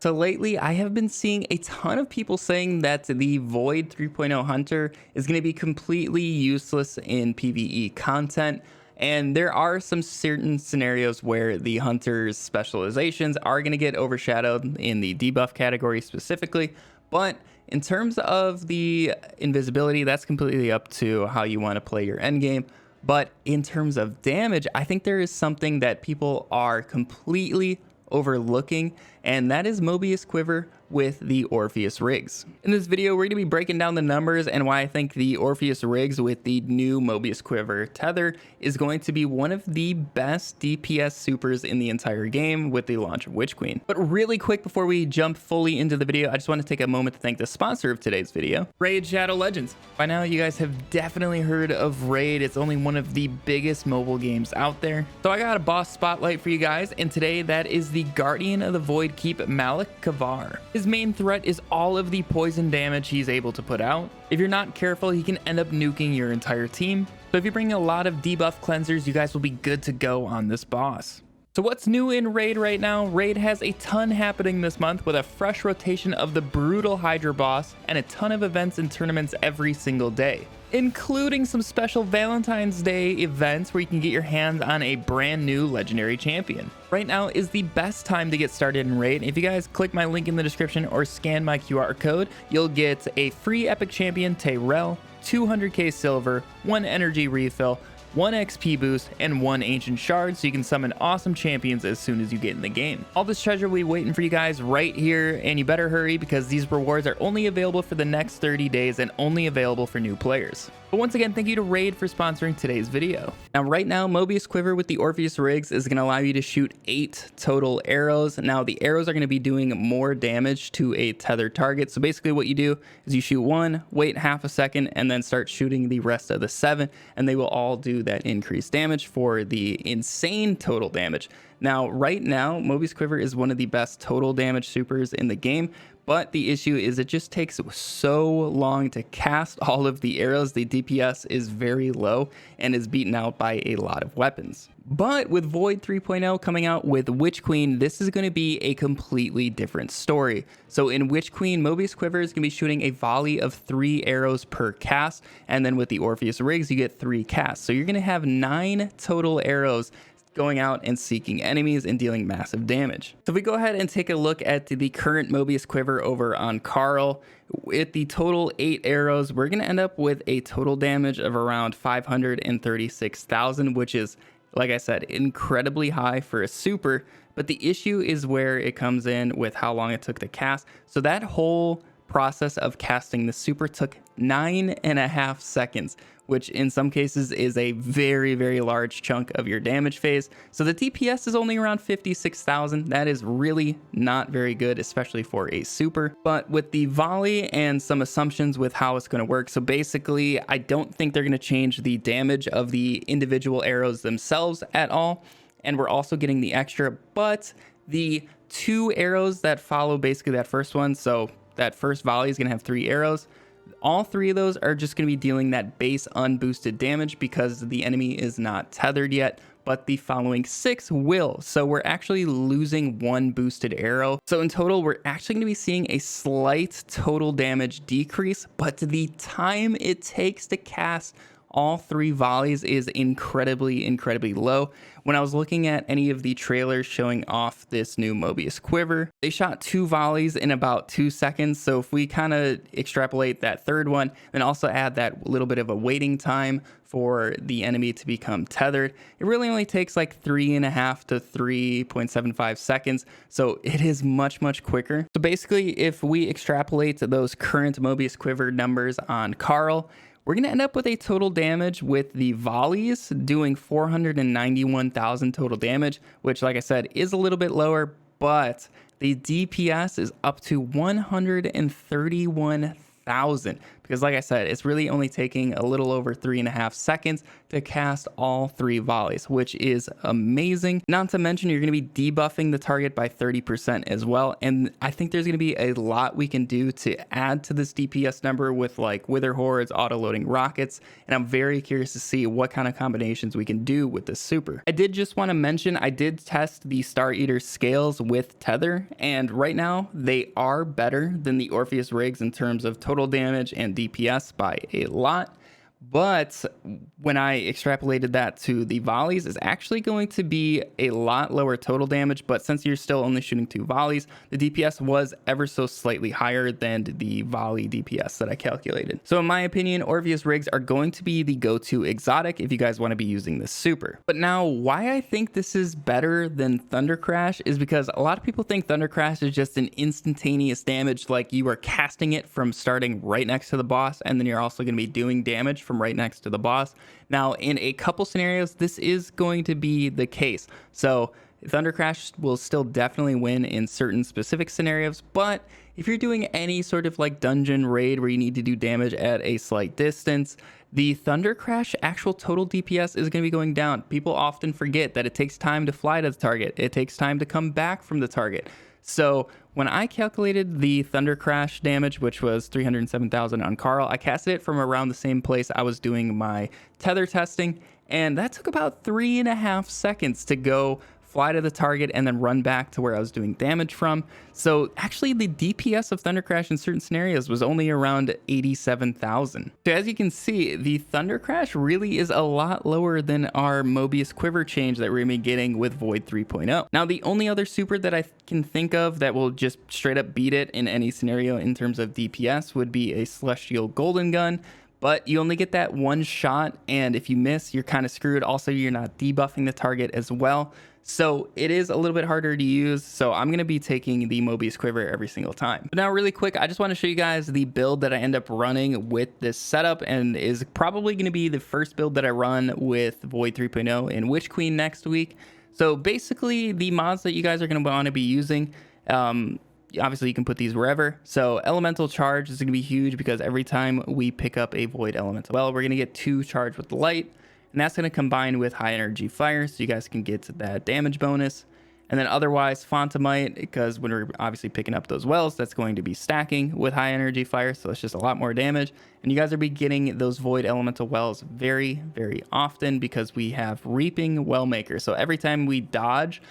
So lately, I have been seeing a ton of people saying that the Void 3.0 Hunter is going to be completely useless in PvE content. And there are some certain scenarios where the Hunter's specializations are going to get overshadowed in the debuff category specifically. But in terms of the invisibility, that's completely up to how you want to play your endgame. But in terms of damage, I think there is something that people are completely overlooking, and that is Moebius Quiver with the Orpheus Rigs. In this video, we're going to be breaking down the numbers and why I think the Orpheus Rigs with the new Moebius Quiver tether is going to be one of the best DPS supers in the entire game with the launch of Witch Queen. But really quick before we jump fully into the video, I just want to take a moment to thank the sponsor of today's video, Raid Shadow Legends. By now, you guys have definitely heard of Raid. It's only one of the biggest mobile games out there. So I got a boss spotlight for you guys, and today that is the Guardian of the Void Keep, Malik Kavar. His main threat is all of the poison damage he's able to put out. If you're not careful, he can end up nuking your entire team. So if you bring a lot of debuff cleansers, you guys will be good to go on this boss. So what's new in Raid right now? Raid has a ton happening this month with a fresh rotation of the brutal Hydra boss and a ton of events and tournaments every single day, including some special Valentine's Day events where you can get your hands on a brand new legendary champion. Right now is the best time to get started in Raid. If you guys click my link in the description or scan my QR code, you'll get a free epic champion Tyrell, 200k silver, 1 energy refill, 1 XP boost, and 1 ancient shard, so you can summon awesome champions as soon as you get in the game. All this treasure will be waiting for you guys right here, and you better hurry because these rewards are only available for the next 30 days and only available for new players. But once again, thank you to Raid for sponsoring today's video. Now, right now, Moebius Quiver with the Orpheus Rigs is going to allow you to shoot 8 total arrows. Now, the arrows are going to be doing more damage to a tethered target. So basically what you do is you shoot 1, wait half a second, and then start shooting the rest of the 7, and they will all do that increased damage for the insane total damage. Now, right now, Moebius Quiver is one of the best total damage supers in the game, but the issue is it just takes so long to cast all of the arrows. The DPS is very low and is beaten out by a lot of weapons. But with Void 3.0 coming out with Witch Queen, this is going to be a completely different story. So in Witch Queen, Moebius Quiver is going to be shooting a volley of 3 arrows per cast, and then with the Orpheus Rigs, you get 3 casts. So you're going to have 9 total arrows going out and seeking enemies and dealing massive damage. So if we go ahead and take a look at the current Moebius Quiver over on Carl, with the total 8 arrows, we're going to end up with a total damage of around 536,000, which is, like I said, incredibly high for a super. But the issue is where it comes in with how long it took to cast. So that whole process of casting the super took 9.5 seconds, which in some cases is a very, very large chunk of your damage phase. So the DPS is only around 56,000. That is really not very good, especially for a super. But with the volley and some assumptions with how it's going to work, so basically I don't think they're going to change the damage of the individual arrows themselves at all. And we're also getting the extra, but the 2 arrows that follow basically that first one, so that first volley is going to have 3 arrows. All 3 of those are just going to be dealing that base unboosted damage because the enemy is not tethered yet, but the following 6 will. So we're actually losing 1 boosted arrow. So in total, we're actually going to be seeing a slight total damage decrease, but the time it takes to cast all 3 volleys is incredibly low. When I was looking at any of the trailers showing off this new Moebius Quiver, they shot 2 volleys in about 2 seconds. So if we kind of extrapolate that third one and also add that little bit of a waiting time for the enemy to become tethered, it really only takes like 3.5 to 3.75 seconds. So it is much quicker. So basically, if we extrapolate those current Moebius Quiver numbers on Carl, we're going to end up with a total damage with the volleys doing 491,000 total damage, which, like I said, is a little bit lower, but the DPS is up to 131,000 because like I said, it's really only taking a little over 3.5 seconds to cast all 3 volleys, which is amazing. Not to mention, you're going to be debuffing the target by 30% as well. And I think there's going to be a lot we can do to add to this DPS number with like Wither Hordes, auto-loading rockets. And I'm very curious to see what kind of combinations we can do with this super. I did just want to mention, I did test the Star Eater scales with Tether, and right now they are better than the Orpheus Rigs in terms of total damage and DPS by a lot. But when I extrapolated that to the volleys, it's actually going to be a lot lower total damage. But since you're still only shooting 2 volleys, the DPS was ever so slightly higher than the volley DPS that I calculated. So in my opinion, Orpheus Rigs are going to be the go-to exotic if you guys want to be using this super. But now why I think this is better than Thunder Crash is because a lot of people think Thunder Crash is just an instantaneous damage, like you are casting it from starting right next to the boss, and then you're also going to be doing damage from right next to the boss. Now, in a couple scenarios, this is going to be the case. So Thunder Crash will still definitely win in certain specific scenarios, but if you're doing any sort of like dungeon raid where you need to do damage at a slight distance, the Thunder Crash actual total DPS is going to be going down. People often forget that it takes time to fly to the target. It takes time to come back from the target. So when I calculated the Thunder Crash damage, which was 307,000 on Carl, I casted it from around the same place I was doing my tether testing, and that took about 3.5 seconds to go fly to the target and then run back to where I was doing damage from. So actually the DPS of Thunder Crash in certain scenarios was only around 87,000. So as you can see, the Thunder Crash really is a lot lower than our Moebius Quiver change that we're gonna be getting with Void 3.0. Now the only other super that I can think of that will just straight up beat it in any scenario in terms of DPS would be a Celestial Golden Gun. But you only get that one shot, and if you miss, you're kind of screwed. Also, you're not debuffing the target as well. So it is a little bit harder to use. So I'm going to be taking the Moebius Quiver every single time. But now really quick, I just want to show you guys the build that I end up running with this setup, and is probably going to be the first build that I run with Void 3.0 and Witch Queen next week. So basically the mods that you guys are going to want to be using, obviously you can put these wherever. So Elemental Charge is going to be huge because every time we pick up a Void Elemental, well, we're going to get 2 charged with light, and that's going to combine with High Energy Fire, so you guys can get that damage bonus. And then otherwise Fontamite, because when we're obviously picking up those wells, that's going to be stacking with High Energy Fire, so it's just a lot more damage. And you guys are be getting those Void Elemental wells very, very often because we have Reaping Wellmaker. So every time we dodge,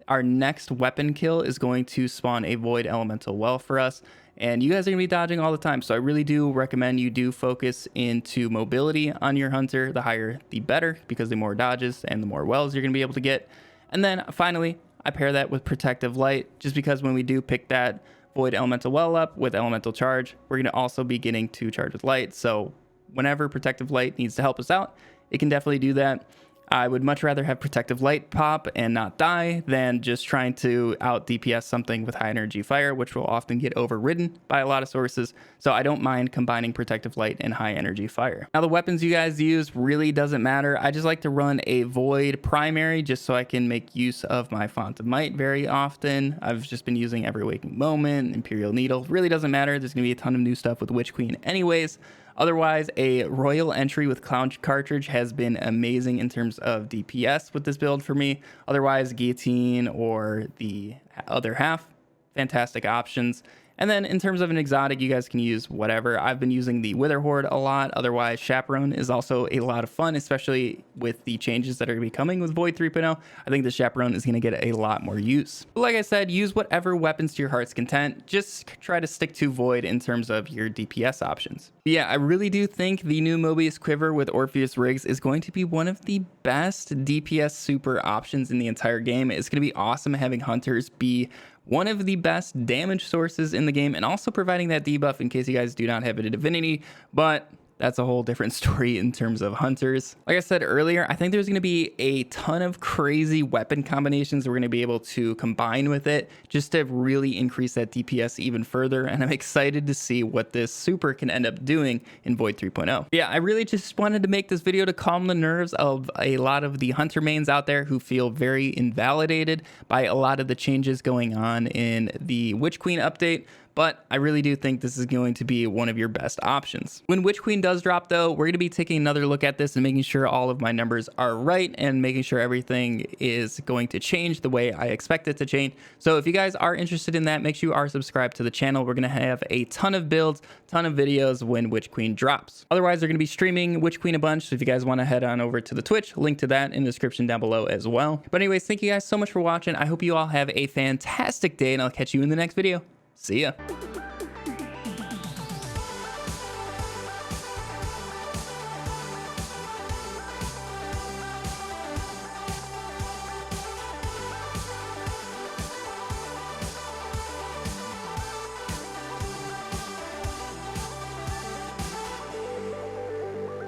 our next weapon kill is going to spawn a Void Elemental well for us, and you guys are going to be dodging all the time. So I really do recommend you do focus into mobility on your hunter. The higher the better, because the more dodges and the more wells you're going to be able to get. And then finally, I pair that with Protective Light, just because when we do pick that Void Elemental well up with Elemental Charge, we're going to also be getting 2 charged with light. So whenever Protective Light needs to help us out, it can definitely do that. I would much rather have Protective Light pop and not die than just trying to out DPS something with High Energy Fire, which will often get overridden by a lot of sources. So I don't mind combining Protective Light and High Energy Fire. Now the weapons you guys use really doesn't matter. I just like to run a Void primary just so I can make use of my Fontamite very often. I've just been using Every Waking Moment, Imperial Needle. Really doesn't matter. There's going to be a ton of new stuff with Witch Queen anyways. Otherwise, a Royal Entry with Clown Cartridge has been amazing in terms of DPS with this build for me. Otherwise, Guillotine or the other half, fantastic options. And then in terms of an exotic, you guys can use whatever. I've been using the Wither Horde a lot. Otherwise, Chaperone is also a lot of fun, especially with the changes that are going to be coming with Void 3.0. I think the Chaperone is going to get a lot more use. But like I said, use whatever weapons to your heart's content. Just try to stick to Void in terms of your DPS options. But yeah, I really do think the new Moebius Quiver with Orpheus Rigs is going to be one of the best DPS super options in the entire game. It's going to be awesome having hunters be one of the best damage sources in the game, and also providing that debuff in case you guys do not have a Divinity, but that's a whole different story in terms of hunters. Like I said earlier, I think there's going to be a ton of crazy weapon combinations we're going to be able to combine with it just to really increase that DPS even further, and I'm excited to see what this super can end up doing in Void 3.0. Yeah, I really just wanted to make this video to calm the nerves of a lot of the hunter mains out there who feel very invalidated by a lot of the changes going on in the Witch Queen update. but I really do think this is going to be one of your best options. When Witch Queen does drop though, we're going to be taking another look at this and making sure all of my numbers are right and making sure everything is going to change the way I expect it to change. So if you guys are interested in that, make sure you are subscribed to the channel. We're going to have a ton of builds, ton of videos when Witch Queen drops. Otherwise, they're going to be streaming Witch Queen a bunch. So if you guys want to head on over to the Twitch, link to that in the description down below as well. But anyways, thank you guys so much for watching. I hope you all have a fantastic day and I'll catch you in the next video. See ya.